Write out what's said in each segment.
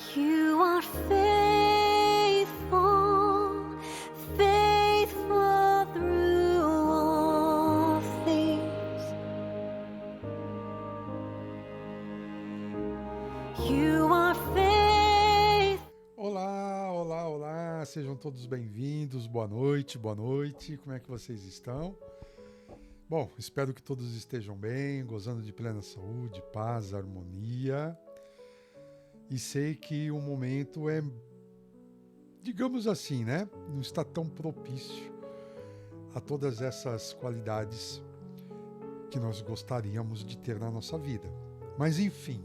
You are faithful, faithful through all things. You are faithful. Olá, olá, olá, sejam todos bem-vindos, boa noite, como é que vocês estão? Bom, espero que todos estejam bem, gozando de plena saúde, paz, harmonia. E sei que o momento é, digamos assim, né? Não está tão propício a todas essas qualidades que nós gostaríamos de ter na nossa vida. Mas enfim,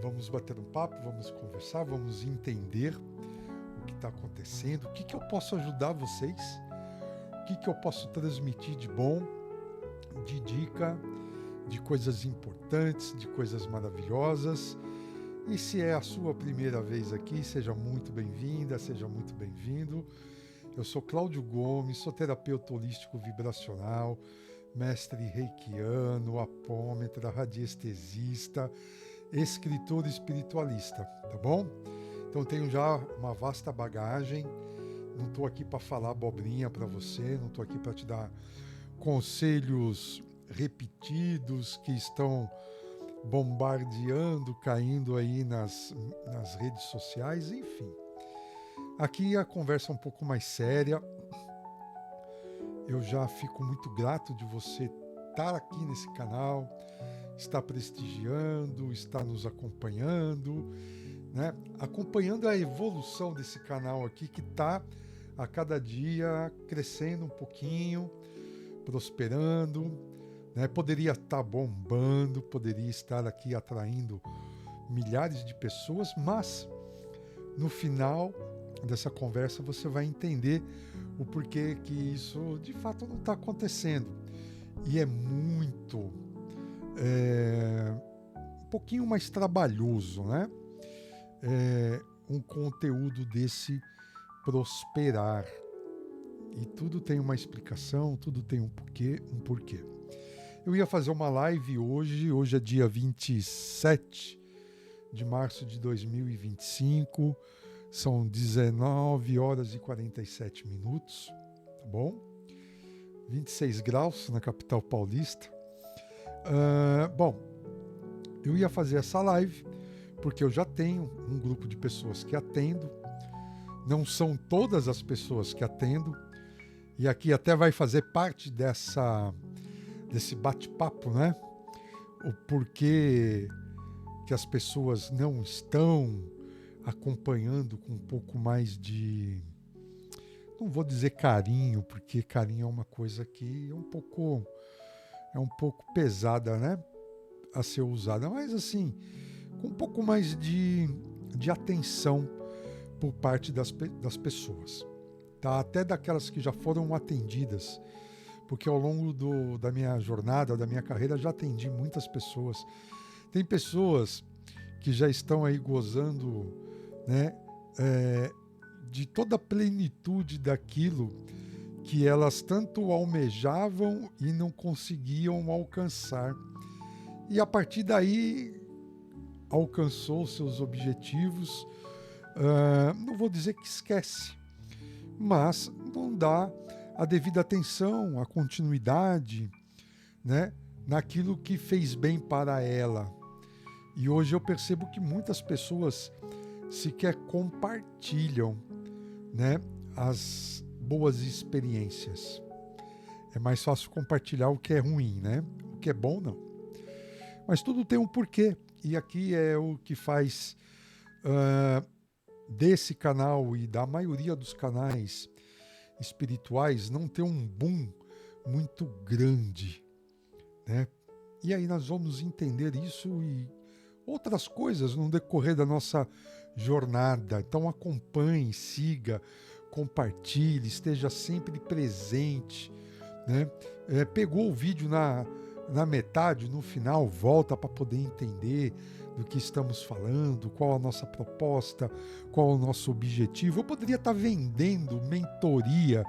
vamos bater um papo, vamos conversar, vamos entender o que está acontecendo, o que eu posso ajudar vocês, o que eu posso transmitir de bom, de dica, de coisas importantes, de coisas maravilhosas. E se é a sua primeira vez aqui, seja muito bem-vinda, seja muito bem-vindo. Eu sou Cláudio Gomes, sou terapeuta holístico vibracional, mestre reikiano, apômetra, radiestesista, escritor espiritualista, tá bom? Então tenho já uma vasta bagagem, não estou aqui para falar abobrinha para você, não estou aqui para te dar conselhos repetidos que estão bombardeando, caindo aí nas redes sociais, enfim. Aqui a conversa é um pouco mais séria. Eu já fico muito grato de você estar aqui nesse canal, estar prestigiando, estar nos acompanhando, né? Acompanhando a evolução desse canal aqui que está a cada dia crescendo um pouquinho, prosperando, né? Poderia estar bombando, poderia estar aqui atraindo milhares de pessoas, mas no final dessa conversa você vai entender o porquê que isso de fato não está acontecendo. E é muito, um pouquinho mais trabalhoso, né? Um conteúdo desse prosperar. E tudo tem uma explicação, tudo tem um porquê. Eu ia fazer uma live hoje é dia 27 de março de 2025, são 19 horas e 47 minutos, tá bom? 26 graus na capital paulista. Bom, eu ia fazer essa live porque eu já tenho um grupo de pessoas que atendo, não são todas as pessoas que atendo, e aqui até vai fazer parte desse bate-papo, né? O porquê que as pessoas não estão acompanhando com um pouco mais de... Não vou dizer carinho, porque carinho é uma coisa que é um pouco pesada, né? A ser usada, mas assim, com um pouco mais de atenção por parte das pessoas, tá? Até daquelas que já foram atendidas, porque ao longo da minha jornada, da minha carreira, já atendi muitas pessoas. Tem pessoas que já estão aí gozando, né, de toda a plenitude daquilo que elas tanto almejavam e não conseguiam alcançar. E a partir daí alcançou seus objetivos. Não vou dizer que esquece, mas não dá a devida atenção, a continuidade, né, naquilo que fez bem para ela. E hoje eu percebo que muitas pessoas sequer compartilham, né, as boas experiências. É mais fácil compartilhar o que é ruim, né? O que é bom, não. Mas tudo tem um porquê. E aqui é o que faz desse canal e da maioria dos canais espirituais não ter um boom muito grande, né? E aí nós vamos entender isso e outras coisas no decorrer da nossa jornada. Então acompanhe, siga, compartilhe, esteja sempre presente, né? Pegou o vídeo na metade, no final, volta para poder entender do que estamos falando, qual a nossa proposta, qual o nosso objetivo. Eu poderia estar vendendo mentoria,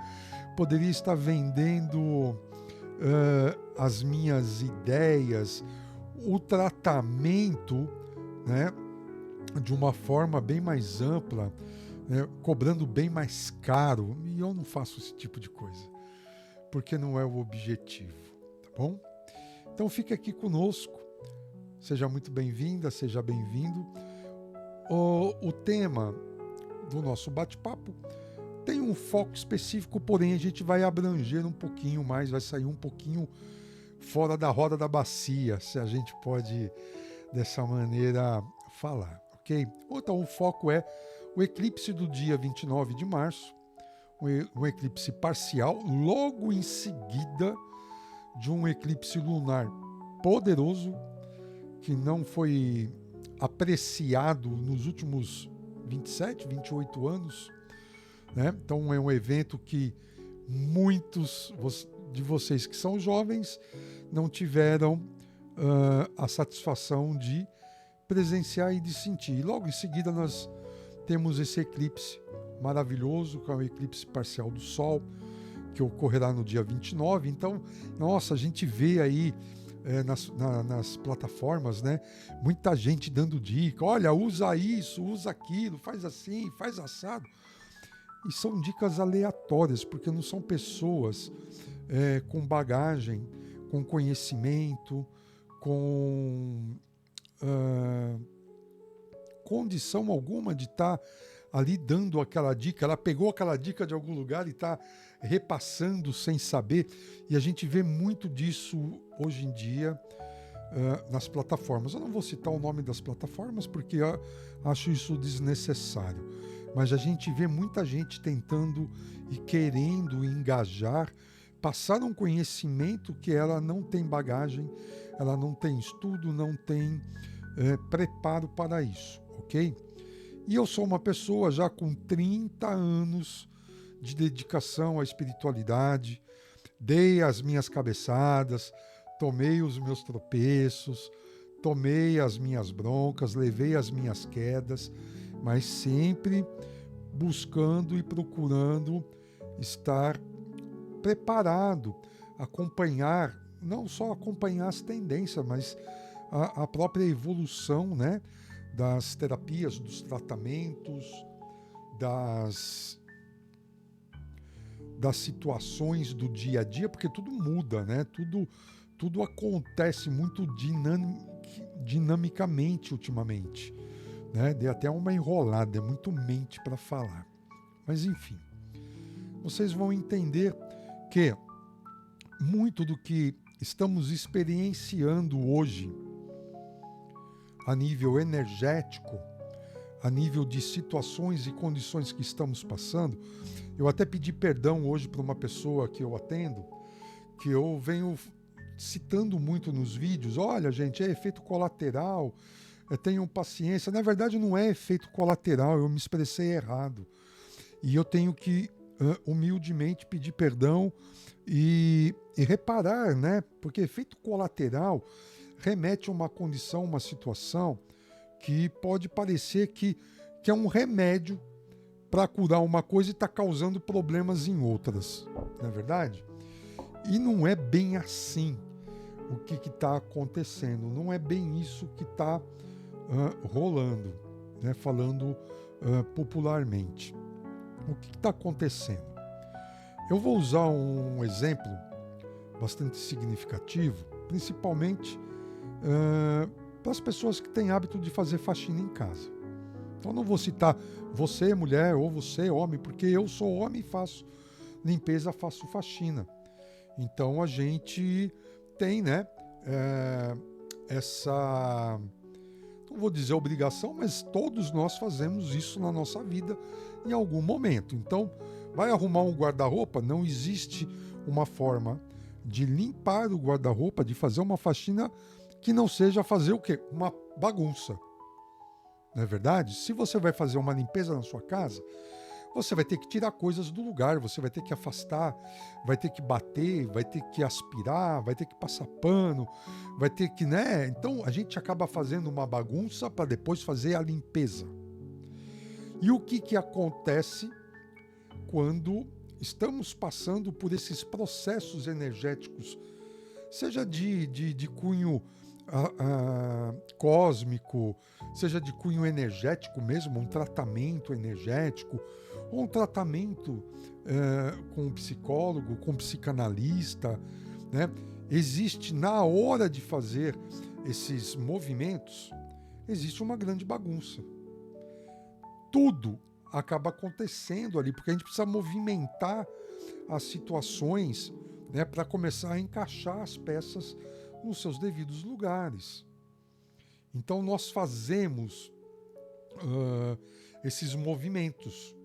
poderia estar vendendo as minhas ideias, o tratamento, né, de uma forma bem mais ampla, né, cobrando bem mais caro. E eu não faço esse tipo de coisa, porque não é o objetivo, tá bom? Então fique aqui conosco, seja muito bem-vinda, seja bem-vindo. O tema do nosso bate-papo tem um foco específico, porém a gente vai abranger um pouquinho mais, vai sair um pouquinho fora da roda da bacia, se a gente pode dessa maneira falar, ok? Então o foco é o eclipse do dia 29 de março, um eclipse parcial, logo em seguida de um eclipse lunar poderoso, que não foi apreciado nos últimos 27, 28 anos, né? Então é um evento que muitos de vocês que são jovens não tiveram a satisfação de presenciar e de sentir. E logo em seguida nós temos esse eclipse maravilhoso, que é o eclipse parcial do Sol, que ocorrerá no dia 29. Então, nossa, a gente vê aí nas plataformas, né, muita gente dando dica, olha, usa isso, usa aquilo, faz assim, faz assado. E são dicas aleatórias, porque não são pessoas com bagagem, com conhecimento, com condição alguma de estar ali dando aquela dica. Ela pegou aquela dica de algum lugar e está repassando sem saber. E a gente vê muito disso hoje em dia nas plataformas. Eu não vou citar o nome das plataformas porque eu acho isso desnecessário. Mas a gente vê muita gente tentando e querendo engajar, passar um conhecimento que ela não tem bagagem, ela não tem estudo, não tem preparo para isso, ok? E eu sou uma pessoa já com 30 anos de dedicação à espiritualidade, dei as minhas cabeçadas, tomei os meus tropeços, tomei as minhas broncas, levei as minhas quedas, mas sempre buscando e procurando estar preparado, acompanhar, não só acompanhar as tendências, mas a própria evolução, né, das terapias, dos tratamentos, das situações do dia a dia, porque tudo muda, né? Tudo acontece muito dinamicamente ultimamente, né? Dei até uma enrolada, é muito mente para falar. Mas enfim, vocês vão entender que muito do que estamos experienciando hoje a nível energético, a nível de situações e condições que estamos passando. Eu até pedi perdão hoje para uma pessoa que eu atendo, que eu venho citando muito nos vídeos. Olha, gente, é efeito colateral, tenham paciência. Na verdade, não é efeito colateral, eu me expressei errado. E eu tenho que humildemente pedir perdão e reparar, né? Porque efeito colateral remete a uma condição, uma situação que pode parecer que é um remédio para curar uma coisa e está causando problemas em outras, não é verdade? E não é bem assim o que está acontecendo, não é bem isso que está rolando, né? Falando popularmente. O que está acontecendo? Eu vou usar um exemplo bastante significativo, principalmente para as pessoas que têm hábito de fazer faxina em casa. Então não vou citar você, mulher, ou você, homem, porque eu sou homem e faço limpeza, faço faxina. Então a gente tem, né, essa, não vou dizer obrigação, mas todos nós fazemos isso na nossa vida em algum momento. Então, vai arrumar um guarda-roupa, não existe uma forma de limpar o guarda-roupa, de fazer uma faxina que não seja fazer o quê? Uma bagunça. Não é verdade? Se você vai fazer uma limpeza na sua casa, você vai ter que tirar coisas do lugar, você vai ter que afastar, vai ter que bater, vai ter que aspirar, vai ter que passar pano, vai ter que, né? Então a gente acaba fazendo uma bagunça para depois fazer a limpeza. E o que acontece quando estamos passando por esses processos energéticos, seja de cunho cósmico, seja de cunho energético mesmo, um tratamento energético, ou um tratamento com um psicólogo, com um psicanalista, né? Existe, na hora de fazer esses movimentos, existe uma grande bagunça. Tudo acaba acontecendo ali, porque a gente precisa movimentar as situações, né, para começar a encaixar as peças nos seus devidos lugares. Então nós fazemos esses movimentos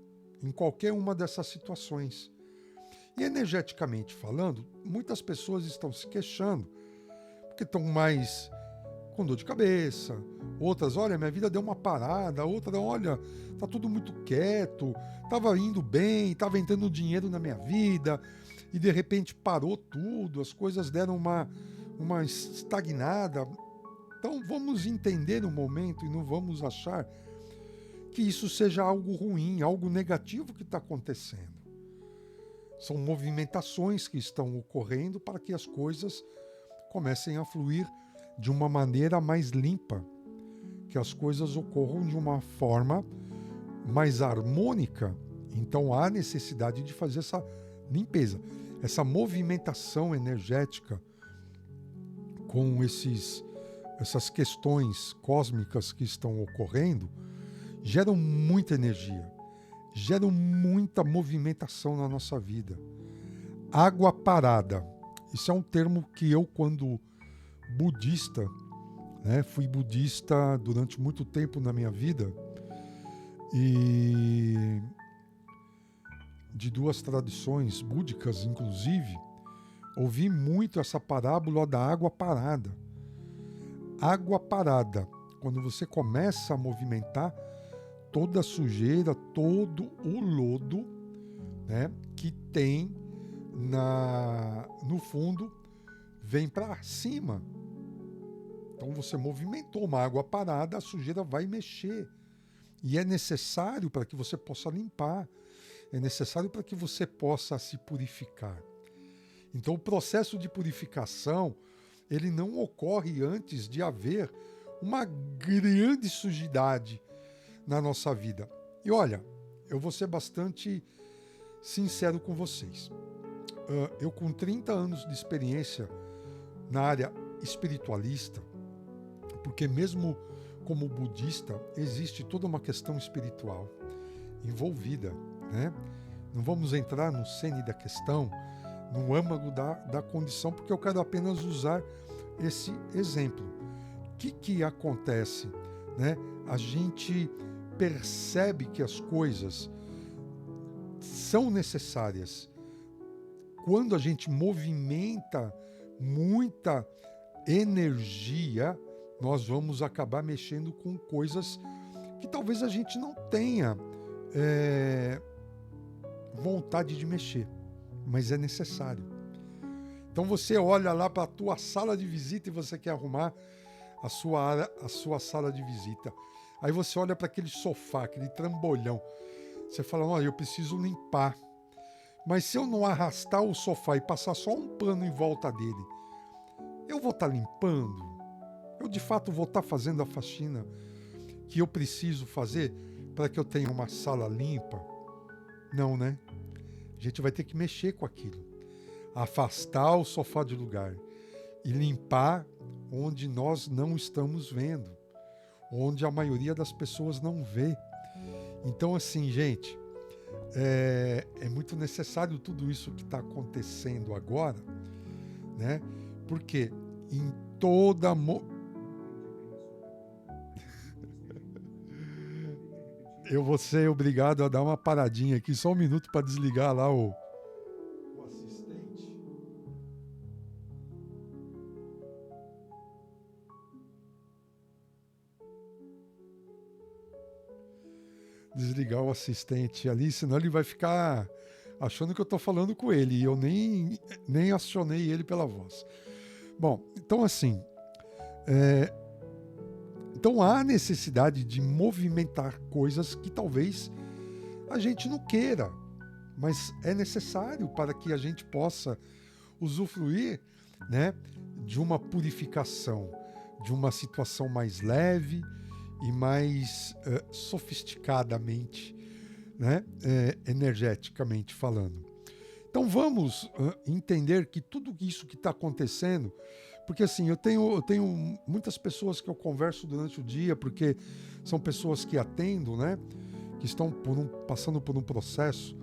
em qualquer uma dessas situações. E energeticamente falando, muitas pessoas estão se queixando porque estão mais com dor de cabeça, outras, olha, minha vida deu uma parada, outra, olha, tá tudo muito quieto, tava indo bem, tava entrando dinheiro na minha vida e de repente parou tudo, as coisas deram uma estagnada. Então vamos entender o momento e não vamos achar que isso seja algo ruim, algo negativo que está acontecendo. São movimentações que estão ocorrendo para que as coisas comecem a fluir de uma maneira mais limpa, que as coisas ocorram de uma forma mais harmônica. Então há necessidade de fazer essa limpeza, essa movimentação energética com essas questões cósmicas que estão ocorrendo, geram muita energia, geram muita movimentação na nossa vida. Água parada. Isso é um termo que eu, quando budista, né, fui budista durante muito tempo na minha vida, e de duas tradições búdicas, inclusive, ouvi muito essa parábola da água parada. Água parada, quando você começa a movimentar, toda a sujeira, todo o lodo, né, que tem no fundo, vem para cima. Então você movimentou uma água parada, a sujeira vai mexer. E é necessário para que você possa limpar, é necessário para que você possa se purificar. Então o processo de purificação, ele não ocorre antes de haver uma grande sujidade na nossa vida. E olha, eu vou ser bastante sincero com vocês. Eu, com 30 anos de experiência na área espiritualista, porque mesmo como budista, existe toda uma questão espiritual envolvida, né? Não vamos entrar no cerne da questão, no âmago da condição, porque eu quero apenas usar esse exemplo. O que acontece, né? A gente percebe que as coisas são necessárias quando a gente movimenta muita energia. Nós vamos acabar mexendo com coisas que talvez a gente não tenha vontade de mexer, mas é necessário. Então você olha lá para a tua sala de visita e você quer arrumar a sua sala de visita. Aí você olha para aquele sofá, aquele trambolhão. Você fala, olha, eu preciso limpar. Mas se eu não arrastar o sofá e passar só um pano em volta dele, eu vou estar limpando? Eu de fato vou estar fazendo a faxina que eu preciso fazer para que eu tenha uma sala limpa? Não, né? A gente vai ter que mexer com aquilo. Afastar o sofá de lugar e limpar onde nós não estamos vendo, onde a maioria das pessoas não vê. Então, assim, gente, é muito necessário tudo isso que está acontecendo agora, né? Porque em toda... Eu vou ser obrigado a dar uma paradinha aqui, só um minuto para desligar lá o assistente. Desligar o assistente ali, senão ele vai ficar achando que eu estou falando com ele e eu nem acionei ele pela voz. Bom, então assim, então há necessidade de movimentar coisas que talvez a gente não queira, mas é necessário para que a gente possa usufruir, né, de uma purificação, de uma situação mais leve e mais sofisticadamente, né? Energeticamente falando. Então vamos entender que tudo isso que está acontecendo, porque assim, eu tenho muitas pessoas que eu converso durante o dia, porque são pessoas que atendo, né? Que estão passando por um processo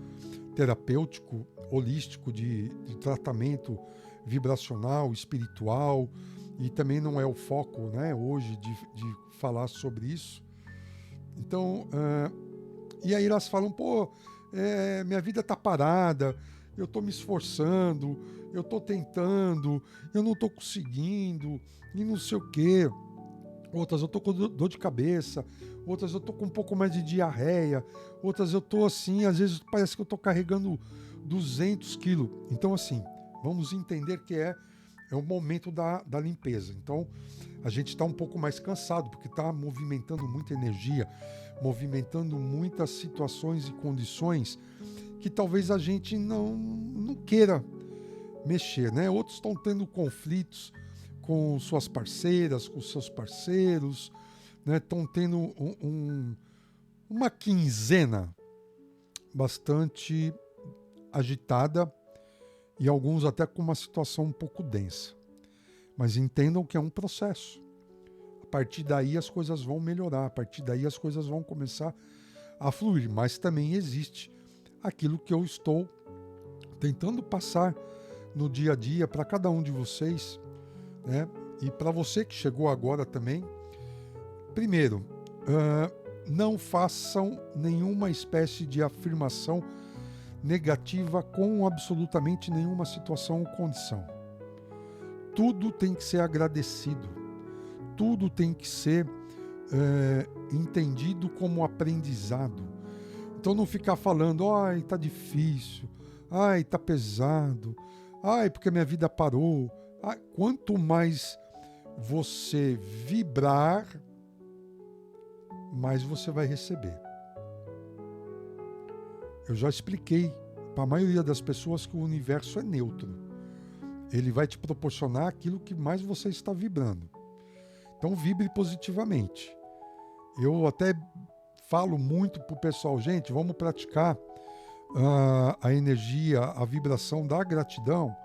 terapêutico, holístico, de tratamento vibracional, espiritual, e também não é o foco, né, hoje de falar sobre isso. Então, e aí elas falam, pô, minha vida tá parada, eu tô me esforçando, eu tô tentando, eu não tô conseguindo, e não sei o quê. Outras eu tô com dor de cabeça, outras eu tô com um pouco mais de diarreia, outras eu tô assim, às vezes parece que eu tô carregando 200 quilos. Então assim, vamos entender que é o momento da limpeza. Então a gente está um pouco mais cansado, porque está movimentando muita energia, movimentando muitas situações e condições que talvez a gente não queira mexer, né? Outros estão tendo conflitos com suas parceiras, com seus parceiros, né? Estão tendo uma quinzena bastante agitada e alguns até com uma situação um pouco densa. Mas entendam que é um processo. A partir daí as coisas vão melhorar, a partir daí as coisas vão começar a fluir. Mas também existe aquilo que eu estou tentando passar no dia a dia para cada um de vocês, né? E para você que chegou agora também. Primeiro, não façam nenhuma espécie de afirmação negativa com absolutamente nenhuma situação ou condição. Tudo tem que ser agradecido, tudo tem que ser entendido como aprendizado. Então não ficar falando, ai, tá difícil, ai, tá pesado, ai, porque minha vida parou. Ai, quanto mais você vibrar, mais você vai receber. Eu já expliquei para a maioria das pessoas que o universo é neutro. Ele vai te proporcionar aquilo que mais você está vibrando. Então vibre positivamente. Eu até falo muito para o pessoal, gente, vamos praticar a energia, a vibração da gratidão,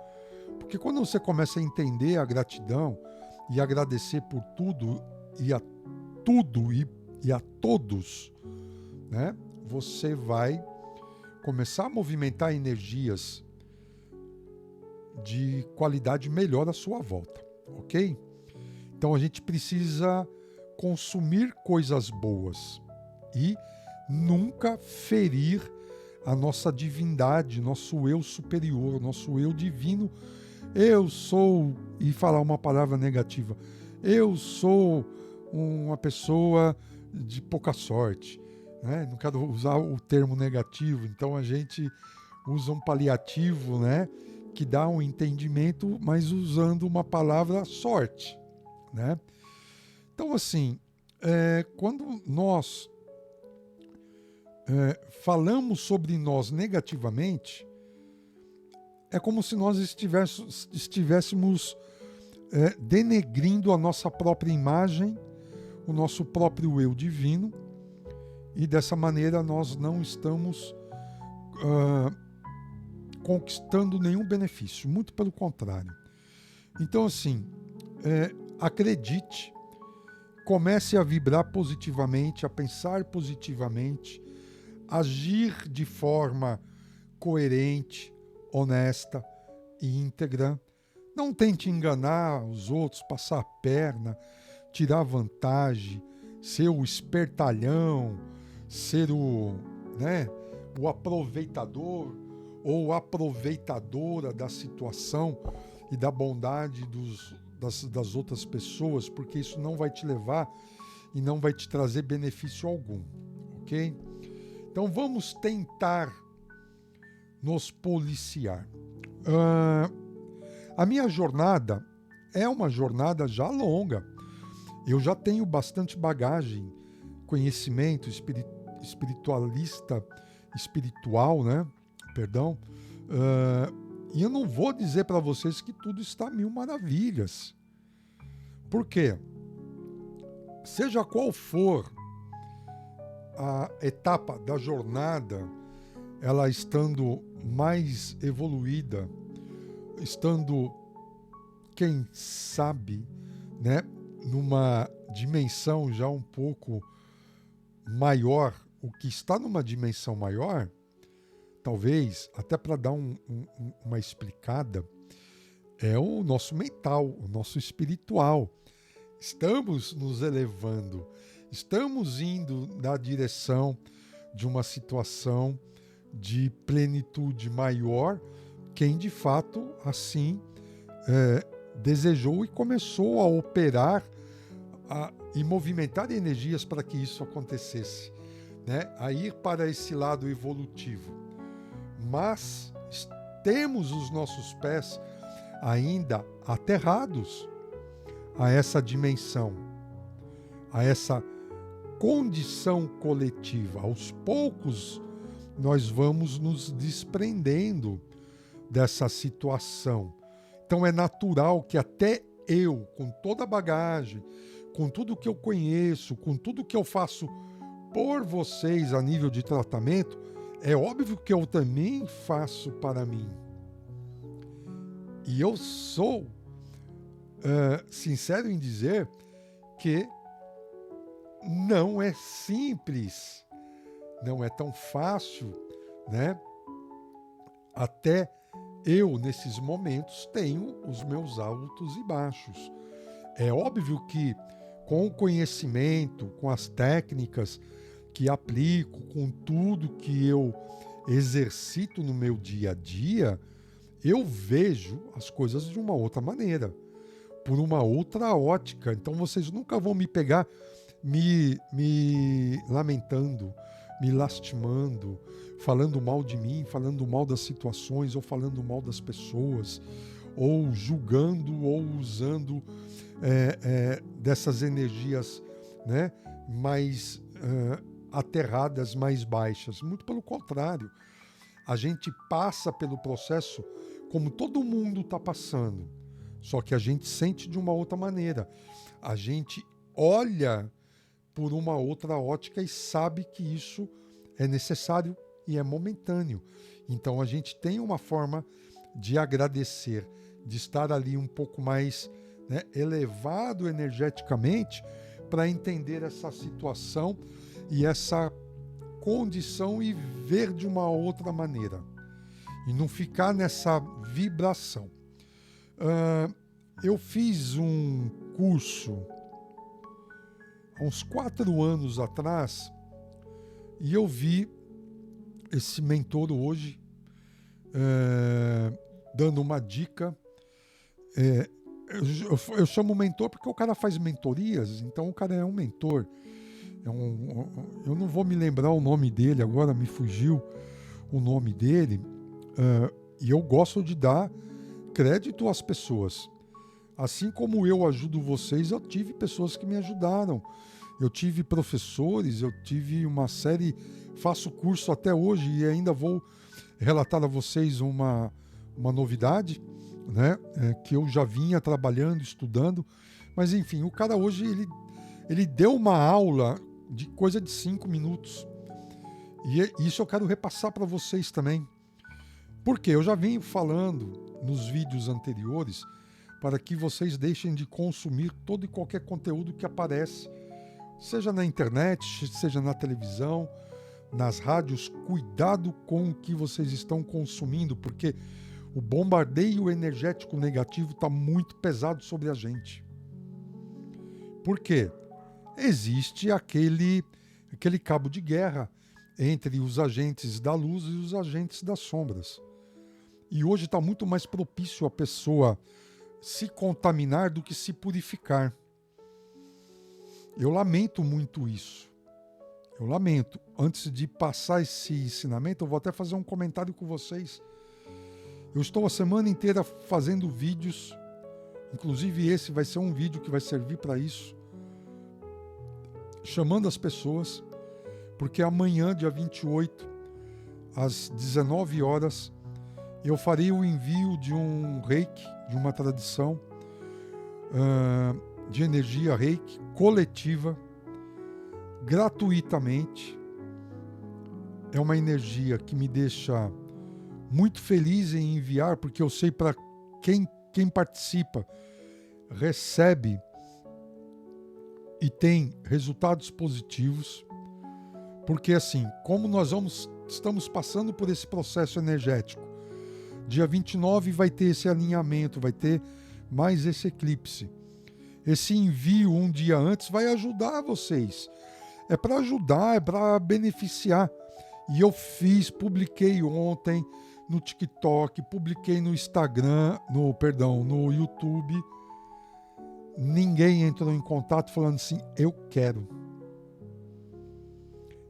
porque quando você começa a entender a gratidão e agradecer por tudo e a todos, né, você vai começar a movimentar energias de qualidade melhor à sua volta, ok? Então a gente precisa consumir coisas boas e nunca ferir a nossa divindade, nosso eu superior, nosso eu divino. Eu sou, e falar uma palavra negativa, eu sou uma pessoa de pouca sorte, né? Não quero usar o termo negativo, então a gente usa um paliativo, né? Que dá um entendimento, mas usando uma palavra sorte, né? Então assim, quando nós falamos sobre nós negativamente, é como se nós estivéssemos denegrindo a nossa própria imagem, o nosso próprio eu divino, e dessa maneira nós não estamos conquistando nenhum benefício, muito pelo contrário. Então assim, acredite, comece a vibrar positivamente, a pensar positivamente, agir de forma coerente, honesta e íntegra. Não tente enganar os outros, passar a perna, tirar vantagem, ser o espertalhão, ser o aproveitador ou aproveitadora da situação e da bondade das outras pessoas, porque isso não vai te levar e não vai te trazer benefício algum, ok? Então vamos tentar nos policiar. A minha jornada é uma jornada já longa. Eu já tenho bastante bagagem, conhecimento espiritual, né? Perdão. E eu não vou dizer para vocês que tudo está mil maravilhas. Por quê? seja qual for a etapa da jornada, ela estando mais evoluída, estando, quem sabe, né, numa dimensão já um pouco maior, o que está numa dimensão maior, talvez, até para dar uma explicada, é o nosso mental, o nosso espiritual. Estamos nos elevando, estamos indo na direção de uma situação de plenitude maior, quem de fato assim desejou e começou a operar e movimentar energias para que isso acontecesse, né? A ir para esse lado evolutivo. Mas temos os nossos pés ainda aterrados a essa dimensão, a essa condição coletiva. Aos poucos nós vamos nos desprendendo dessa situação. Então é natural que até eu, com toda a bagagem, com tudo que eu conheço, com tudo que eu faço por vocês a nível de tratamento, é óbvio que eu também faço para mim. E eu sou sincero em dizer que não é simples, não é tão fácil, né? Até eu, nesses momentos, tenho os meus altos e baixos. É óbvio que com o conhecimento, com as técnicas que aplico, com tudo que eu exercito no meu dia a dia, eu vejo as coisas de uma outra maneira, por uma outra ótica. Então vocês nunca vão me pegar me lamentando, me lastimando, falando mal de mim, falando mal das situações, ou falando mal das pessoas, ou julgando, ou usando dessas energias, né, mais aterradas, mais baixas. Muito pelo contrário, a gente passa pelo processo como todo mundo está passando, só que a gente sente de uma outra maneira. A gente olha por uma outra ótica e sabe que isso é necessário e é momentâneo. Então a gente tem uma forma de agradecer, de estar ali um pouco mais, né, elevado energeticamente, para entender essa situação e essa condição e ver de uma outra maneira. E não ficar nessa vibração. Eu fiz um curso há uns 4 anos atrás e eu vi esse mentor hoje dando uma dica. Eu chamo mentor porque o cara faz mentorias, então o cara é um mentor. Eu não vou me lembrar o nome dele agora, me fugiu o nome dele. E eu gosto de dar crédito às pessoas. Assim como eu ajudo vocês, eu tive pessoas que me ajudaram. Eu tive professores, eu tive uma série, faço curso até hoje e ainda vou relatar a vocês uma novidade, né, que eu já vinha trabalhando, estudando. Mas enfim, o cara hoje ele deu uma aula de coisa de 5 minutos. E isso eu quero repassar para vocês também. Porque eu já venho falando nos vídeos anteriores para que vocês deixem de consumir todo e qualquer conteúdo que aparece, seja na internet, seja na televisão, nas rádios. Cuidado com o que vocês estão consumindo, porque o bombardeio energético negativo está muito pesado sobre a gente. Por quê? Existe aquele cabo de guerra entre os agentes da luz e os agentes das sombras. E hoje está muito mais propício a pessoa se contaminar do que se purificar. Eu lamento muito isso. Eu lamento. Antes de passar esse ensinamento, eu vou até fazer um comentário com vocês. Eu estou a semana inteira fazendo vídeos, inclusive esse vai ser um vídeo que vai servir para isso, chamando as pessoas, porque amanhã, dia 28, às 19 horas, eu farei o envio de um reiki, de uma tradição de energia reiki, coletiva, gratuitamente. É uma energia que me deixa muito feliz em enviar, porque eu sei para quem participa recebe e tem resultados positivos, porque assim, como nós estamos passando por esse processo energético, dia 29 vai ter esse alinhamento, vai ter mais esse eclipse. Esse envio um dia antes vai ajudar vocês. É para ajudar, é para beneficiar. E eu publiquei ontem no TikTok, publiquei no Instagram, no YouTube. Ninguém entrou em contato falando assim, eu quero.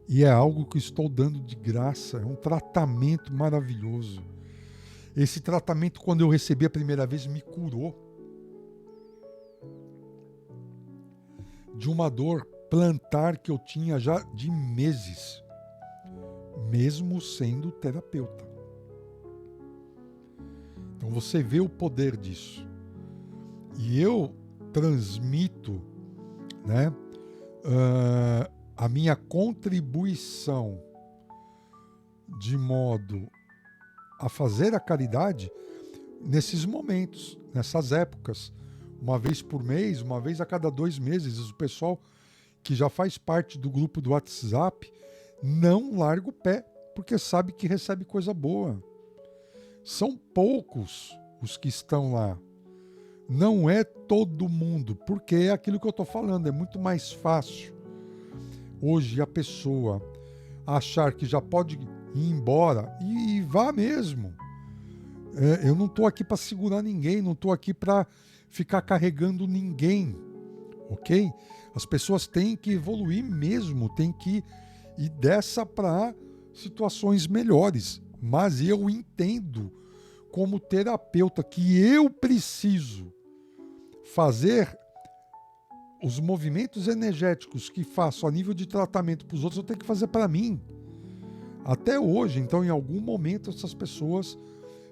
E é algo que estou dando de graça, é um tratamento maravilhoso. Esse tratamento, quando eu recebi a primeira vez, me curou de uma dor plantar que eu tinha já de meses, mesmo sendo terapeuta. Então você vê o poder disso. E eu transmito, né, a minha contribuição de modo a fazer a caridade nesses momentos, nessas épocas. Uma vez por mês, uma vez a cada 2 meses. O pessoal que já faz parte do grupo do WhatsApp não larga o pé, porque sabe que recebe coisa boa. São poucos os que estão lá. Não é todo mundo, porque é aquilo que eu estou falando, é muito mais fácil hoje a pessoa achar que já pode ir embora e vá mesmo. Eu não estou aqui para segurar ninguém, não estou aqui para ficar carregando ninguém, ok? As pessoas têm que evoluir mesmo, têm que ir dessa para situações melhores. Mas eu entendo como terapeuta que eu preciso fazer os movimentos energéticos que faço a nível de tratamento para os outros, eu tenho que fazer para mim. Até hoje, então, em algum momento, essas pessoas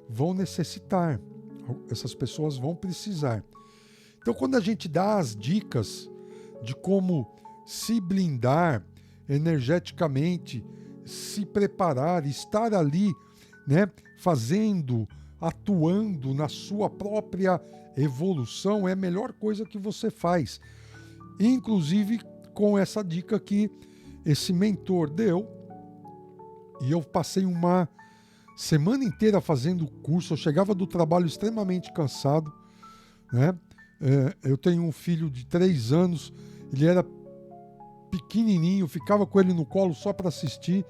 vão necessitar, essas pessoas vão precisar. Então, quando a gente dá as dicas de como se blindar energeticamente, se preparar, estar ali, né, fazendo, atuando na sua própria evolução, é a melhor coisa que você faz. Inclusive com essa dica que esse mentor deu, e eu passei uma semana inteira fazendo o curso. Eu chegava do trabalho extremamente cansado, né? Eu tenho um filho de 3 anos, ele era pequenininho, ficava com ele no colo só para assistir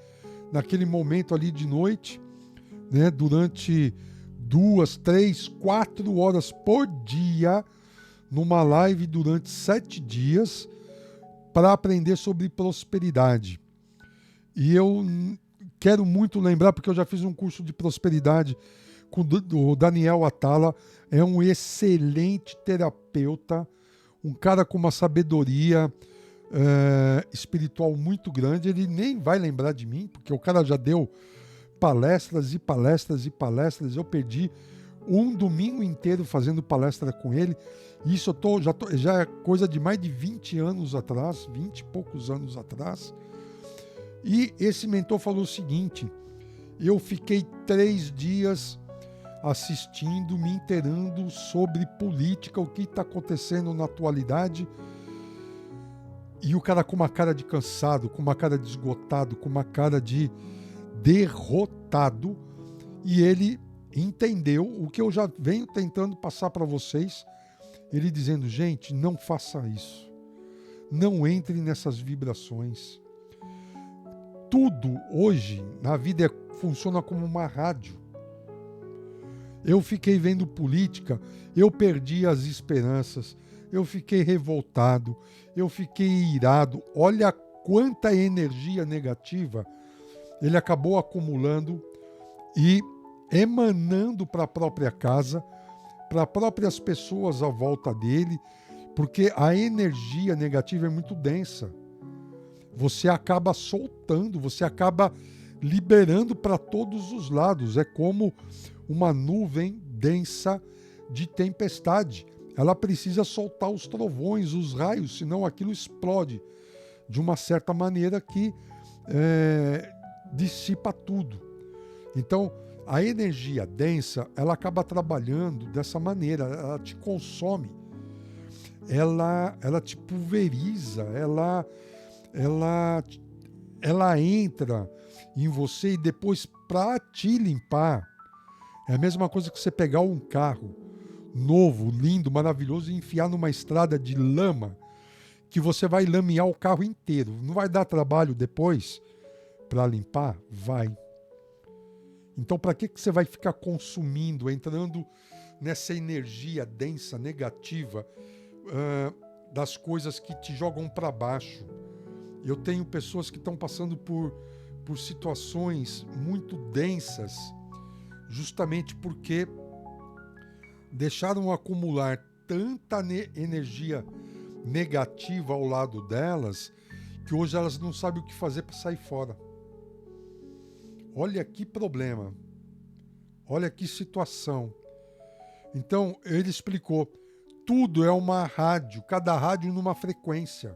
naquele momento ali de noite, né? Durante 2, 3, 4 horas por dia, numa live durante 7 dias, para aprender sobre prosperidade. E eu quero muito lembrar, porque eu já fiz um curso de prosperidade com o Daniel Atala, é um excelente terapeuta, um cara com uma sabedoria espiritual muito grande. Ele nem vai lembrar de mim, porque o cara já deu palestras e palestras e palestras. Eu perdi um domingo inteiro fazendo palestra com ele. Isso já é coisa de mais de 20 anos atrás, 20 e poucos anos atrás. E esse mentor falou o seguinte: eu fiquei 3 dias assistindo, me inteirando sobre política, o que está acontecendo na atualidade, e o cara com uma cara de cansado, com uma cara de esgotado, com uma cara de derrotado, e ele entendeu o que eu já venho tentando passar para vocês, ele dizendo: gente, não faça isso, não entre nessas vibrações. Tudo hoje na vida funciona como uma rádio. Eu fiquei vendo política, eu perdi as esperanças, eu fiquei revoltado, eu fiquei irado. Olha quanta energia negativa ele acabou acumulando e emanando para a própria casa, para próprias pessoas à volta dele, porque a energia negativa é muito densa. Você acaba soltando, você acaba liberando para todos os lados. É como uma nuvem densa de tempestade. ela precisa soltar os trovões, os raios, senão aquilo explode de uma certa maneira que dissipa tudo. Então, a energia densa, ela acaba trabalhando dessa maneira, ela te consome, ela te pulveriza, ela entra em você e depois, para te limpar, é a mesma coisa que você pegar um carro novo, lindo, maravilhoso e enfiar numa estrada de lama, que você vai lamear o carro inteiro. Não vai dar trabalho depois para limpar? Vai. Então, para que você vai ficar consumindo, entrando nessa energia densa, negativa, das coisas que te jogam para baixo? Eu tenho pessoas que estão passando por situações muito densas, justamente porque deixaram acumular tanta energia negativa ao lado delas, que hoje elas não sabem o que fazer para sair fora. Olha que problema, olha que situação. Então, ele explicou, tudo é uma rádio, cada rádio numa frequência.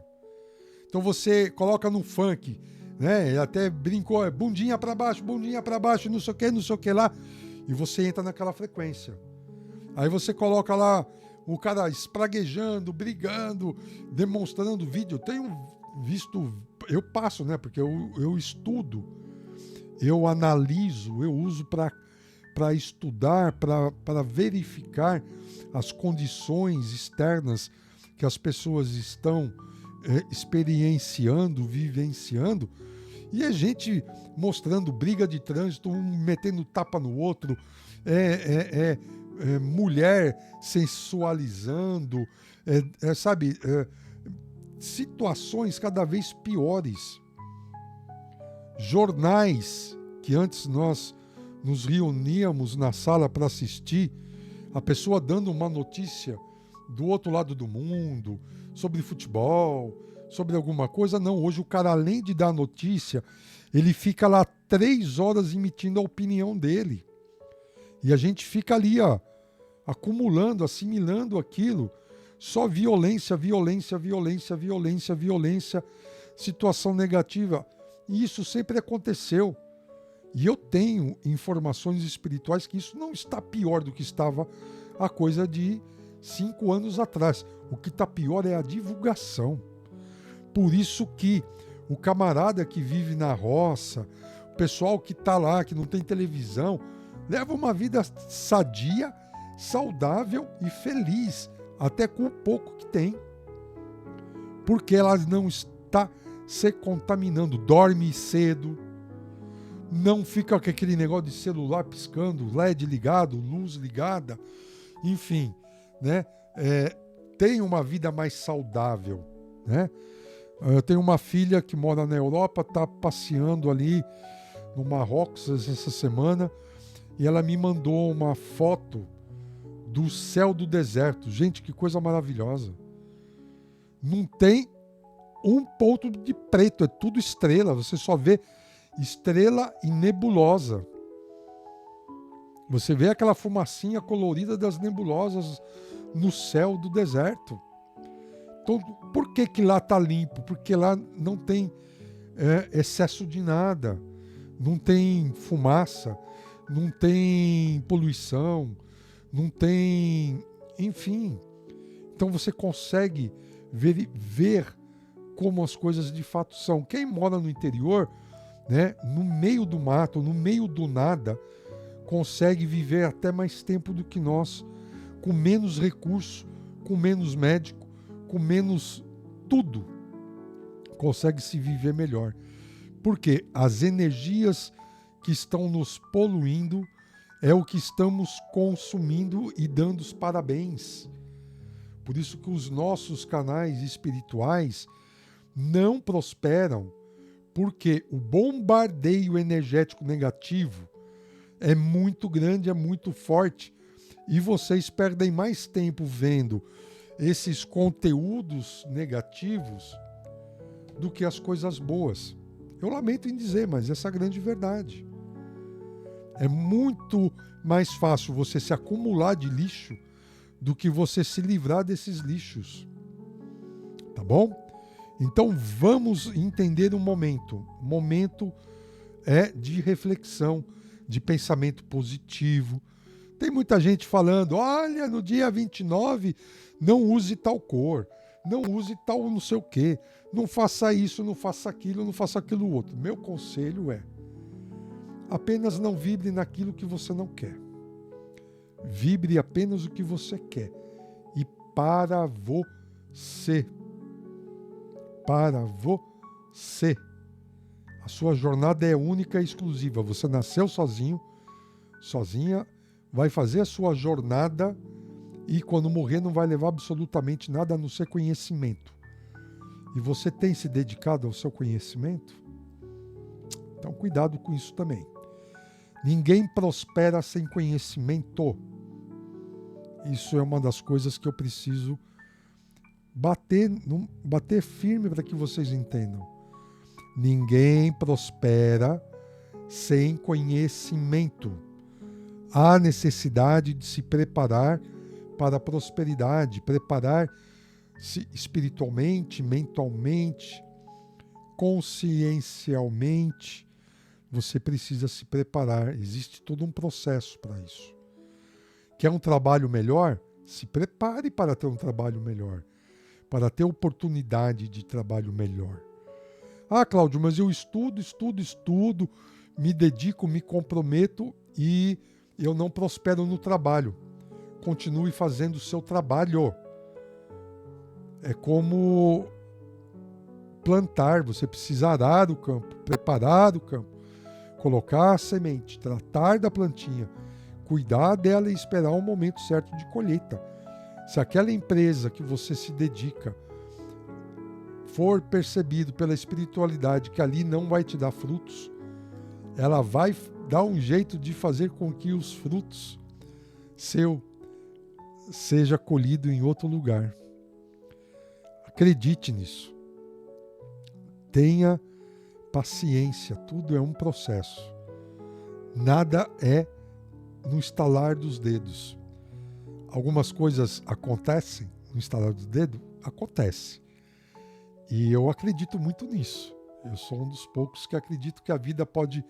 Então você coloca no funk, né? Ele até brincou, bundinha para baixo, não sei o que lá, e você entra naquela frequência. Aí você coloca lá o cara espraguejando, brigando, demonstrando vídeo. Eu tenho visto, eu passo, né? Porque eu estudo, eu analiso, eu uso para estudar, para verificar as condições externas que as pessoas estão experienciando, vivenciando, e a gente mostrando briga de trânsito, um metendo tapa no outro, mulher sensualizando, sabe, situações cada vez piores. Jornais que antes nós nos reuníamos na sala para assistir, a pessoa dando uma notícia do outro lado do mundo, sobre futebol, sobre alguma coisa. Não, hoje o cara, além de dar notícia, ele fica lá 3 horas emitindo a opinião dele. E a gente fica ali, ó, acumulando, assimilando aquilo. Só violência, violência, violência, violência, violência, situação negativa. E isso sempre aconteceu. E eu tenho informações espirituais que isso não está pior do que estava a coisa de 5 anos atrás. O que está pior é a divulgação. Por isso que o camarada que vive na roça, o pessoal que está lá, que não tem televisão, leva uma vida sadia, saudável e feliz, até com o pouco que tem. Porque ela não está se contaminando, dorme cedo, não fica com aquele negócio de celular piscando, LED ligado, luz ligada, enfim, né? Tem uma vida mais saudável, né? Eu tenho uma filha que mora na Europa, está passeando ali no Marrocos essa semana, e ela me mandou uma foto do céu do deserto. Gente, que coisa maravilhosa. Não tem um ponto de preto, é tudo estrela, você só vê estrela e nebulosa. Você vê aquela fumacinha colorida das nebulosas no céu do deserto. Então, por que lá está limpo? Porque lá não tem excesso de nada, não tem fumaça, não tem poluição, não tem... Enfim. Então você consegue ver como as coisas de fato são. Quem mora no interior, né, no meio do mato, no meio do nada, consegue viver até mais tempo do que nós, com menos recurso, com menos médico, com menos tudo. Consegue se viver melhor. Porque as energias que estão nos poluindo é o que estamos consumindo e dando os parabéns. Por isso que os nossos canais espirituais não prosperam, porque o bombardeio energético negativo é muito grande, é muito forte, e vocês perdem mais tempo vendo esses conteúdos negativos do que as coisas boas. Eu lamento em dizer, mas essa é a grande verdade. É muito mais fácil você se acumular de lixo do que você se livrar desses lixos. Tá bom? Então vamos entender um momento. O momento é de reflexão, de pensamento positivo. Tem muita gente falando, olha, no dia 29 não use tal cor, não use tal não sei o quê, não faça isso, não faça aquilo, não faça aquilo outro. Meu conselho é, apenas não vibre naquilo que você não quer. Vibre apenas o que você quer. E para você. Para você. A sua jornada é única e exclusiva. Você nasceu sozinho, sozinha, vai fazer a sua jornada e quando morrer não vai levar absolutamente nada a não ser conhecimento. E você tem se dedicado ao seu conhecimento? Então cuidado com isso também. Ninguém prospera sem conhecimento. Isso é uma das coisas que eu preciso bater firme para que vocês entendam. Ninguém prospera sem conhecimento. Há necessidade de se preparar para a prosperidade, preparar-se espiritualmente, mentalmente, consciencialmente. Você precisa se preparar. Existe todo um processo para isso. Quer um trabalho melhor? Se prepare para ter um trabalho melhor. Para ter oportunidade de trabalho melhor. Ah, Cláudio, mas eu estudo, me dedico, me comprometo e eu não prospero no trabalho. Continue fazendo o seu trabalho. É como plantar, você precisa arar o campo, preparar o campo, colocar a semente, tratar da plantinha, cuidar dela e esperar o momento certo de colheita. Se aquela empresa que você se dedica for percebido pela espiritualidade que ali não vai te dar frutos, ela vai dar um jeito de fazer com que os frutos seja colhido em outro lugar. Acredite nisso. Tenha paciência, tudo é um processo. Nada é no estalar dos dedos. Algumas coisas acontecem no estalar dos dedos? Acontece. E eu acredito muito nisso. Eu sou um dos poucos que acredito que a vida pode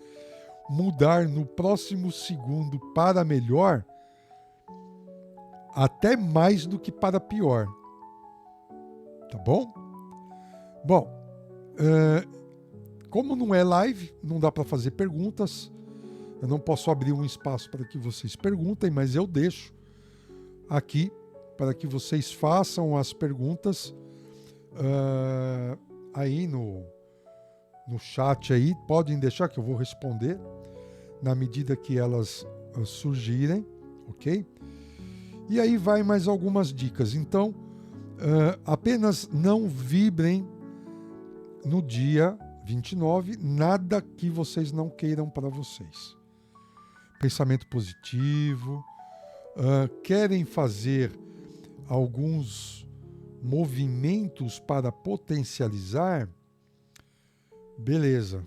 mudar no próximo segundo para melhor, até mais do que para pior. Tá bom? Bom, como não é live, não dá para fazer perguntas. Eu não posso abrir um espaço para que vocês perguntem, mas eu deixo aqui para que vocês façam as perguntas aí no chat aí. Podem deixar que eu vou responder na medida que elas surgirem, ok? E aí vai mais algumas dicas. Então, apenas não vibrem no dia 29 nada que vocês não queiram para vocês. Pensamento positivo, querem fazer alguns movimentos para potencializar, beleza.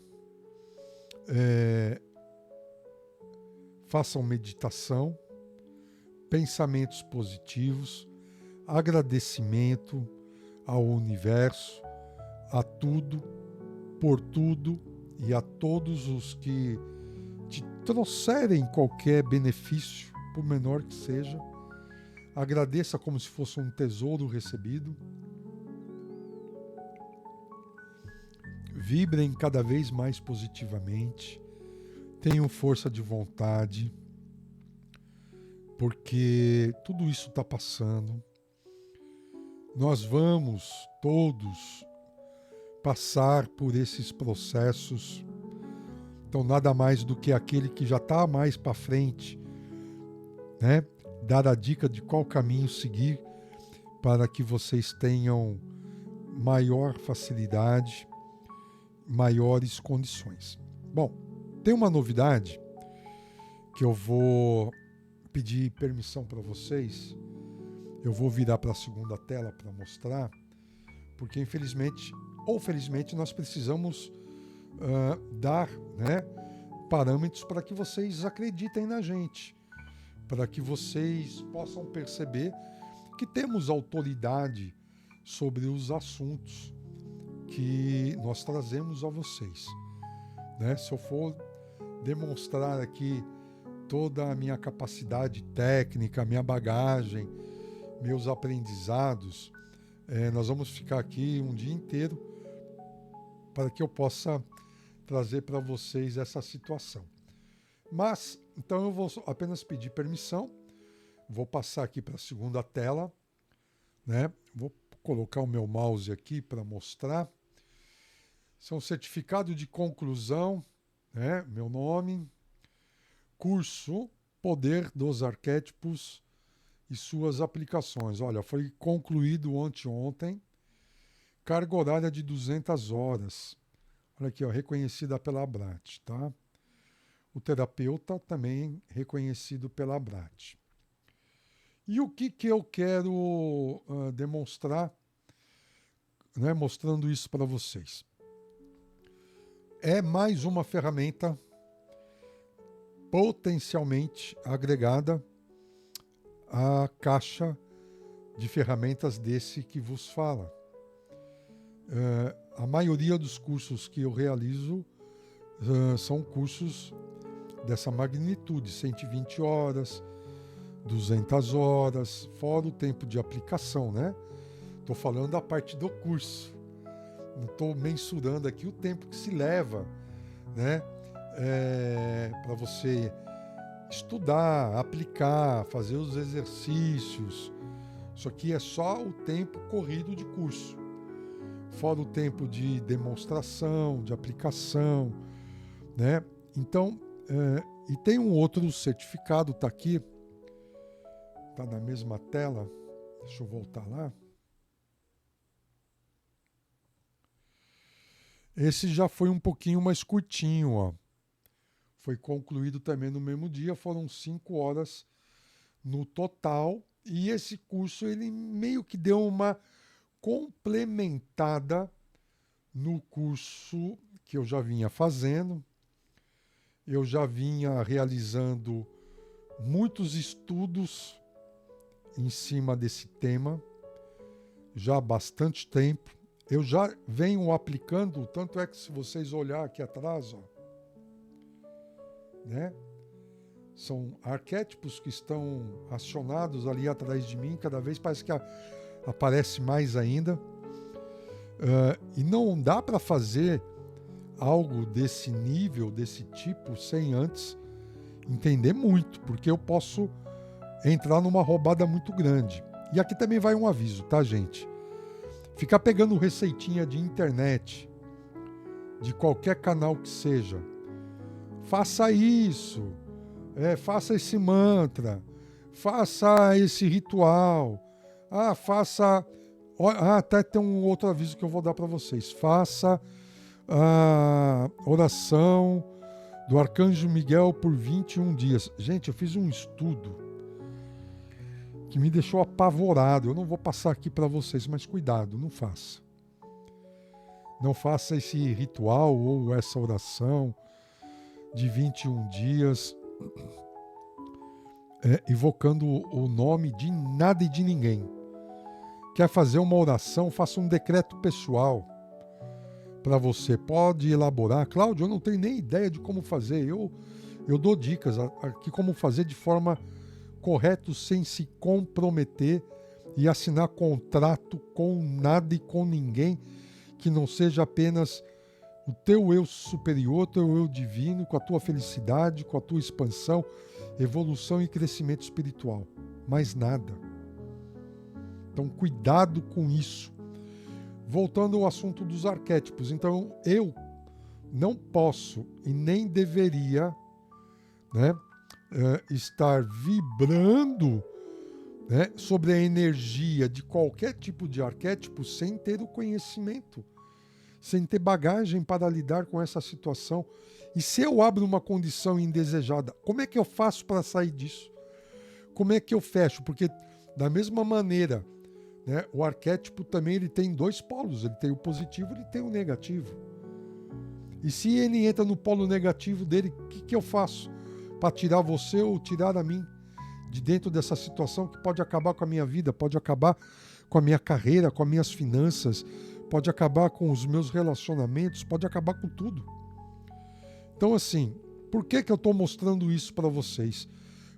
Façam meditação, pensamentos positivos, agradecimento ao universo, a tudo, por tudo e a todos os que te trouxerem qualquer benefício, por menor que seja. Agradeça como se fosse um tesouro recebido. Vibrem cada vez mais positivamente. Tenham força de vontade, porque tudo isso está passando. Nós vamos todos passar por esses processos. Então, nada mais do que aquele que já está mais para frente, né? Dar a dica de qual caminho seguir para que vocês tenham maior facilidade, maiores condições. Bom, tem uma novidade que eu vou pedir permissão para vocês. Eu vou virar para a segunda tela para mostrar, porque infelizmente ou felizmente nós precisamos dar, né, parâmetros para que vocês acreditem na gente. para que vocês possam perceber que temos autoridade sobre os assuntos que nós trazemos a vocês, né? Se eu for demonstrar aqui toda a minha capacidade técnica, minha bagagem, meus aprendizados, nós vamos ficar aqui um dia inteiro para que eu possa trazer para vocês essa situação. Mas, então eu vou apenas pedir permissão, vou passar aqui para a segunda tela, né? Vou colocar o meu mouse aqui para mostrar. Isso é um certificado de conclusão, né? Meu nome, curso Poder dos Arquétipos e suas aplicações. Olha, foi concluído ontem, carga horária de 200 horas. Olha aqui, ó, reconhecida pela ABRAT, tá? O terapeuta também reconhecido pela ABRAT. E o que eu quero demonstrar, né, mostrando isso para vocês? É mais uma ferramenta potencialmente agregada à caixa de ferramentas desse que vos fala. A maioria dos cursos que eu realizo são cursos dessa magnitude, 120 horas, 200 horas, fora o tempo de aplicação, né? Estou falando da parte do curso. Não estou mensurando aqui o tempo que se leva, né? Para você estudar, aplicar, fazer os exercícios. Isso aqui é só o tempo corrido de curso. Fora o tempo de demonstração, de aplicação, né? Então, e tem um outro certificado, está aqui, está na mesma tela, deixa eu voltar lá. Esse já foi um pouquinho mais curtinho, ó. Foi concluído também no mesmo dia, foram 5 horas no total, e esse curso ele meio que deu uma complementada no curso que eu já vinha fazendo. Eu já vinha realizando muitos estudos em cima desse tema, já há bastante tempo. Eu já venho aplicando, tanto é que se vocês olharem aqui atrás, ó, né, são arquétipos que estão acionados ali atrás de mim, cada vez parece que aparece mais ainda. E não dá para fazer algo desse nível, desse tipo, sem antes entender muito, porque eu posso entrar numa roubada muito grande. E aqui também vai um aviso, tá, gente? Ficar pegando receitinha de internet, de qualquer canal que seja, faça isso, faça esse mantra, faça esse ritual, faça... até tem um outro aviso que eu vou dar para vocês. Faça a oração do Arcanjo Miguel por 21 dias. Gente, eu fiz um estudo que me deixou apavorado. Eu não vou passar aqui para vocês, mas cuidado, não faça. Não faça esse ritual ou essa oração de 21 dias evocando o nome de nada e de ninguém. Quer fazer uma oração, faça um decreto pessoal para você. Pode elaborar. Cláudio, eu não tenho nem ideia de como fazer. Eu dou dicas aqui como fazer de forma correta, sem se comprometer e assinar contrato com nada e com ninguém que não seja apenas o teu eu superior, teu eu divino, com a tua felicidade, com a tua expansão, evolução e crescimento espiritual. Mais nada. Então, cuidado com isso. Voltando ao assunto dos arquétipos. Então, eu não posso e nem deveria, né, estar vibrando, né, sobre a energia de qualquer tipo de arquétipo sem ter o conhecimento, sem ter bagagem para lidar com essa situação. E se eu abro uma condição indesejada, como é que eu faço para sair disso? Como é que eu fecho? Porque da mesma maneira, né, o arquétipo também ele tem 2 polos, ele tem o positivo e ele tem o negativo. E se ele entra no polo negativo dele, o que eu faço para tirar você ou tirar a mim de dentro dessa situação que pode acabar com a minha vida, pode acabar com a minha carreira, com as minhas finanças, pode acabar com os meus relacionamentos, pode acabar com tudo. Então, assim, por que eu estou mostrando isso para vocês?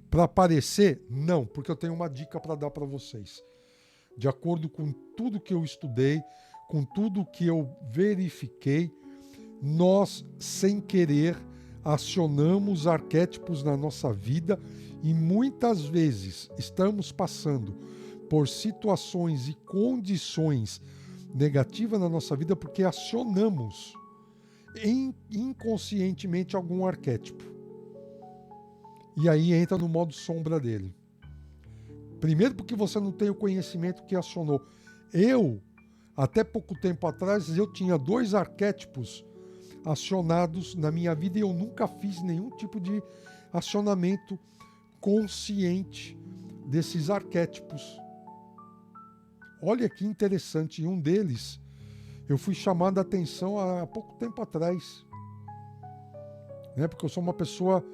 Para aparecer? Não, porque eu tenho uma dica para dar para vocês. De acordo com tudo que eu estudei, com tudo que eu verifiquei, nós, sem querer, acionamos arquétipos na nossa vida e muitas vezes estamos passando por situações e condições negativas na nossa vida porque acionamos inconscientemente algum arquétipo. E aí entra no modo sombra dele. Primeiro porque você não tem o conhecimento que acionou. Até pouco tempo atrás, eu tinha 2 arquétipos acionados na minha vida e eu nunca fiz nenhum tipo de acionamento consciente desses arquétipos. Olha que interessante, e um deles eu fui chamado a atenção há pouco tempo atrás, né? Porque eu sou uma pessoa,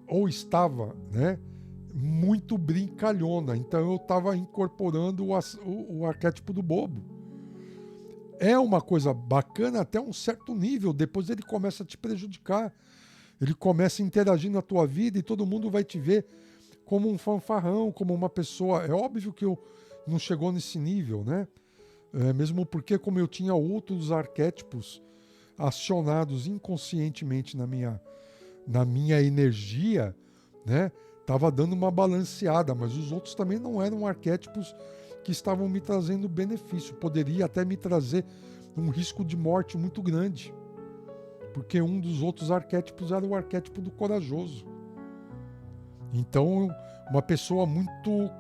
ou estava, né, muito brincalhona, então eu estava incorporando o arquétipo do bobo. É uma coisa bacana até um certo nível, depois ele começa a te prejudicar, ele começa a interagir na tua vida e todo mundo vai te ver como um fanfarrão, como uma pessoa. É óbvio que eu não chegou nesse nível, né? Mesmo porque como eu tinha outros arquétipos acionados inconscientemente na minha energia, né? Tava dando uma balanceada, mas os outros também não eram arquétipos que estavam me trazendo benefício. Poderia até me trazer um risco de morte muito grande, porque um dos outros arquétipos era o arquétipo do corajoso. Então, uma pessoa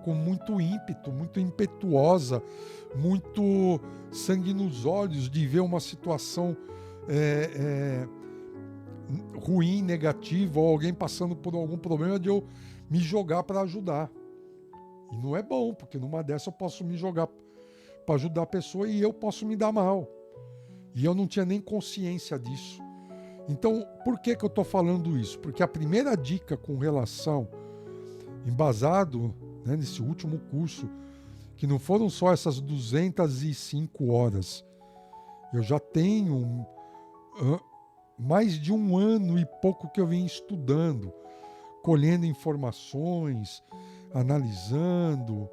com muito ímpeto, muito impetuosa, muito sangue nos olhos de ver uma situação ruim, negativa, ou alguém passando por algum problema, de eu me jogar para ajudar. E não é bom, porque numa dessa eu posso me jogar para ajudar a pessoa e eu posso me dar mal. E eu não tinha nem consciência disso. Então, por que eu estou falando isso? Porque a primeira dica com relação, embasado, né, nesse último curso, que não foram só essas 205 horas, eu já tenho mais de 1 ano e pouco que eu venho estudando, colhendo informações, analisando,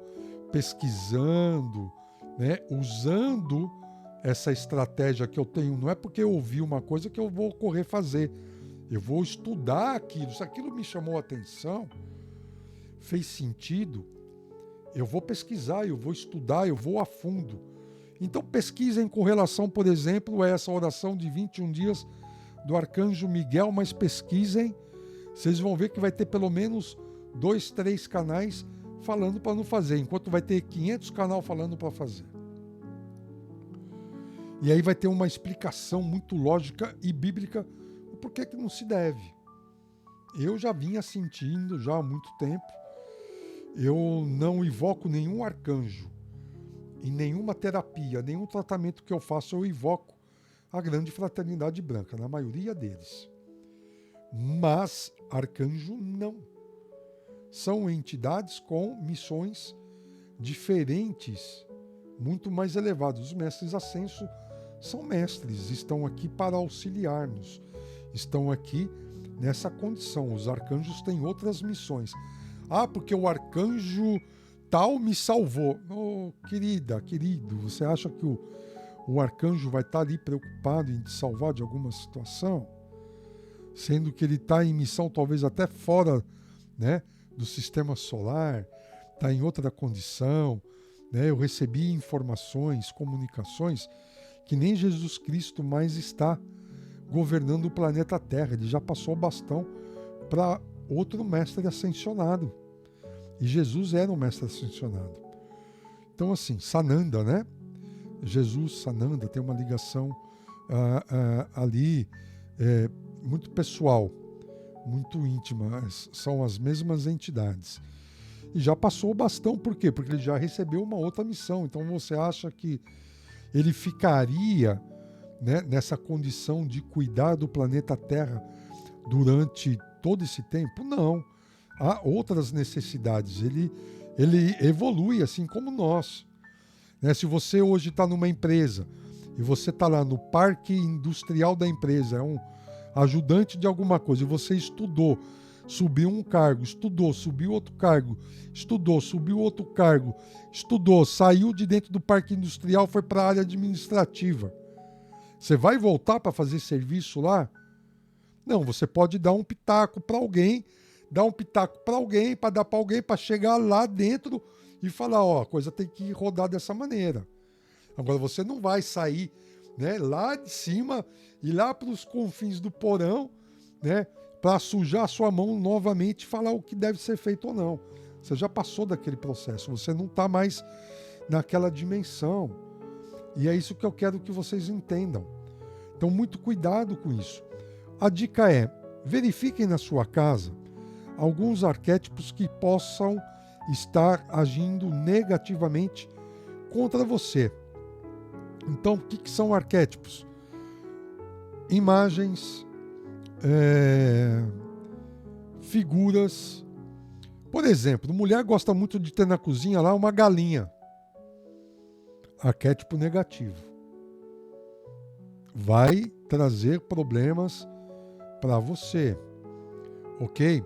pesquisando, né, usando essa estratégia que eu tenho. Não é porque eu ouvi uma coisa que eu vou correr fazer. Eu vou estudar aquilo. Se aquilo me chamou a atenção, fez sentido, eu vou pesquisar, eu vou estudar, eu vou a fundo. Então pesquisem com relação, por exemplo, a essa oração de 21 dias do Arcanjo Miguel, mas pesquisem, vocês vão ver que vai ter pelo menos 2, 3 canais falando para não fazer, enquanto vai ter 500 canais falando para fazer. E aí vai ter uma explicação muito lógica e bíblica do porquê que não se deve. Eu já vinha sentindo já há muito tempo, eu não invoco nenhum arcanjo, em nenhuma terapia, nenhum tratamento que eu faço, eu invoco a grande fraternidade branca, na maioria deles. Mas arcanjo não. São entidades com missões diferentes, muito mais elevadas. Os mestres ascensos são mestres, estão aqui para auxiliar-nos, estão aqui nessa condição. Os arcanjos têm outras missões. Ah, porque o arcanjo tal me salvou. Oh, querida, querido, você acha que o arcanjo vai estar ali preocupado em te salvar de alguma situação? Sendo que ele está em missão talvez até fora, né, do sistema solar, está em outra condição, né? Eu recebi informações, comunicações, que nem Jesus Cristo mais está governando o planeta Terra. Ele já passou o bastão para outro mestre ascensionado. E Jesus era um mestre ascensionado. Então, assim, Sananda, né? Jesus, Sananda, tem uma ligação ali muito pessoal, muito íntima. São as mesmas entidades. E já passou o bastão, por quê? Porque ele já recebeu uma outra missão. Então, você acha que ele ficaria, né, nessa condição de cuidar do planeta Terra durante todo esse tempo? Não. há outras necessidades. Ele evolui assim como nós. Né? Se você hoje está numa empresa e você está lá no parque industrial da empresa, é um ajudante de alguma coisa, e você estudou, subiu um cargo, estudou, subiu outro cargo, estudou, subiu outro cargo, estudou, saiu de dentro do parque industrial, foi para a área administrativa. Você vai voltar para fazer serviço lá? Não, você pode dar um pitaco para alguém, para dar para alguém, para chegar lá dentro e falar, ó, a coisa tem que rodar dessa maneira. Agora você não vai sair, né, lá de cima e lá para os confins do porão, né, para sujar a sua mão novamente e falar o que deve ser feito ou não. Você já passou daquele processo, você não está mais naquela dimensão. E é isso que eu quero que vocês entendam. Então, muito cuidado com isso. A dica é, verifiquem na sua casa alguns arquétipos que possam estar agindo negativamente contra você. Então, o que são arquétipos? Imagens, figuras. Por exemplo, mulher gosta muito de ter na cozinha lá uma galinha. Arquétipo negativo. Vai trazer problemas para você. Ok?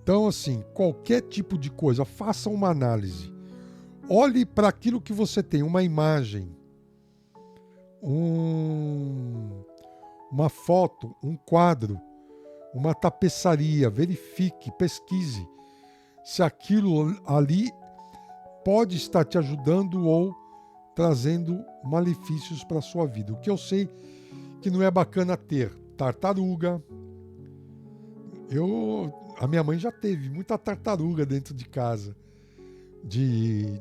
Então, assim, qualquer tipo de coisa, faça uma análise. Olhe para aquilo que você tem, uma imagem, uma foto, um quadro, uma tapeçaria. Verifique, pesquise se aquilo ali pode estar te ajudando ou trazendo malefícios para a sua vida. O que eu sei que não é bacana ter tartaruga. A minha mãe já teve muita tartaruga dentro de casa, de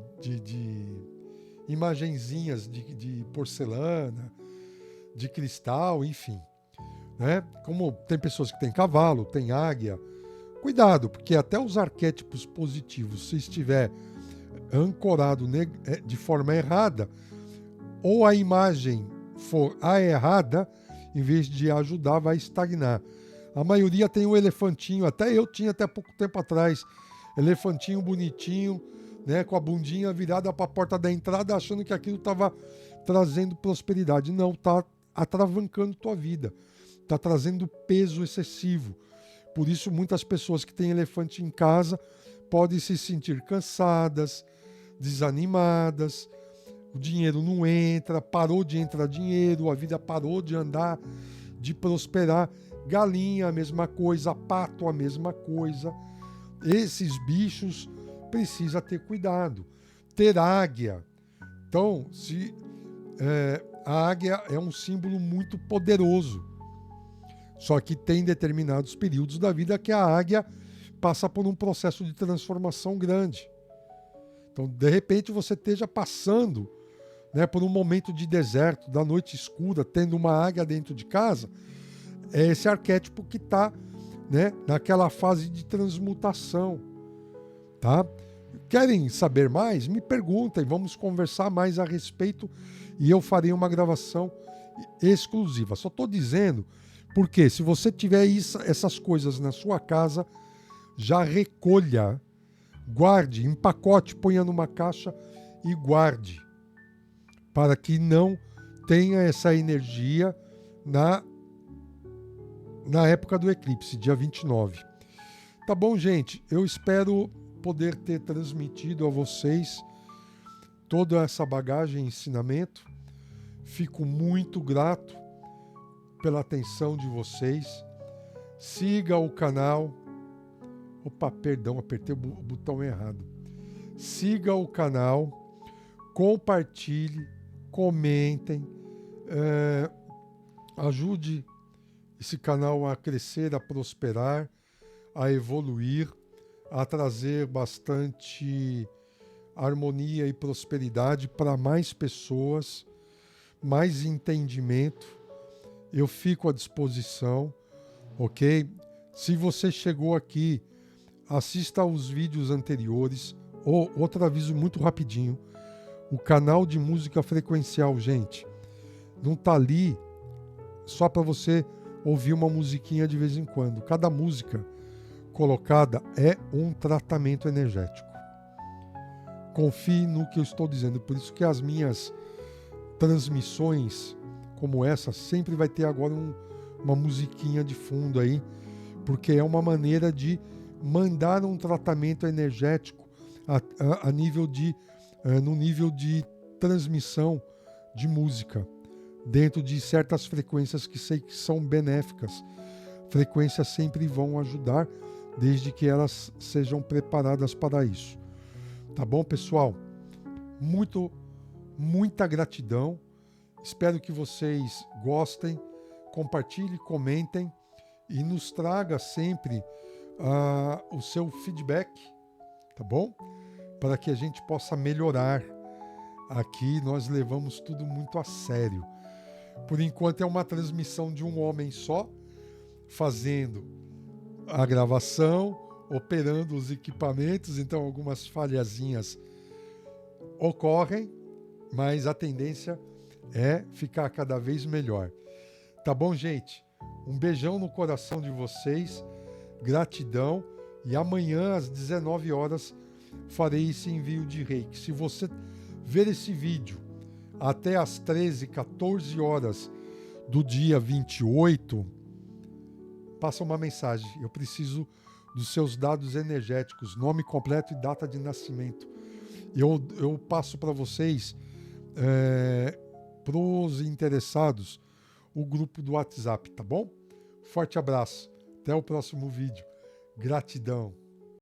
imagenzinhas de porcelana, de cristal, enfim. Né? Como tem pessoas que têm cavalo, tem águia. Cuidado, porque até os arquétipos positivos, se estiver ancorado de forma errada, ou a imagem for a errada, em vez de ajudar, vai estagnar. A maioria tem um elefantinho, até eu tinha até pouco tempo atrás, elefantinho bonitinho, né, com a bundinha virada para a porta da entrada, achando que aquilo estava trazendo prosperidade. Não, está atravancando tua vida, está trazendo peso excessivo. Por isso, muitas pessoas que têm elefante em casa podem se sentir cansadas, desanimadas, o dinheiro não entra, parou de entrar dinheiro, a vida parou de andar, de prosperar. Galinha, a mesma coisa, pato, a mesma coisa. Esses bichos precisa ter cuidado. Ter águia. Então, a águia é um símbolo muito poderoso. Só que tem determinados períodos da vida que a águia passa por um processo de transformação grande. Então, de repente, você esteja passando, né, por um momento de deserto, da noite escura, tendo uma águia dentro de casa. É esse arquétipo que está, né, naquela fase de transmutação. Tá? Querem saber mais? Me perguntem, vamos conversar mais a respeito e eu farei uma gravação exclusiva. Só estou dizendo porque se você tiver essas coisas na sua casa, já recolha, guarde, empacote, ponha numa caixa e guarde, para que não tenha essa energia na época do eclipse, dia 29. Tá bom, gente? Eu espero poder ter transmitido a vocês toda essa bagagem e ensinamento. Fico muito grato pela atenção de vocês. Siga o canal. Opa, perdão, apertei o botão errado. Siga o canal, compartilhe, comentem, ajude esse canal a crescer, a prosperar, a evoluir, a trazer bastante harmonia e prosperidade para mais pessoas, mais entendimento. Eu fico à disposição, ok? Se você chegou aqui, assista aos vídeos anteriores. Outro aviso muito rapidinho. O canal de música frequencial, gente, não tá ali só para você ouvir uma musiquinha de vez em quando. Cada música colocada é um tratamento energético. Confie no que eu estou dizendo, por isso que as minhas transmissões como essa sempre vai ter agora uma musiquinha de fundo aí, porque é uma maneira de mandar um tratamento energético no nível de transmissão de música, dentro de certas frequências que sei que são benéficas. Frequências sempre vão ajudar, desde que elas sejam preparadas para isso. Tá bom, pessoal? Muita gratidão. Espero que vocês gostem, compartilhem, comentem e nos traga sempre o seu feedback, tá bom? Para que a gente possa melhorar. Aqui nós levamos tudo muito a sério. Por enquanto é uma transmissão de um homem só, fazendo a gravação, operando os equipamentos, então algumas falhazinhas ocorrem, mas a tendência é ficar cada vez melhor. Tá bom, gente? Um beijão no coração de vocês, gratidão, e amanhã às 19 horas farei esse envio de reiki. Se você ver esse vídeo até às 13, 14 horas do dia 28, passa uma mensagem. Eu preciso dos seus dados energéticos, nome completo e data de nascimento. Eu passo para vocês, para os interessados, o grupo do WhatsApp, tá bom? Forte abraço. Até o próximo vídeo. Gratidão.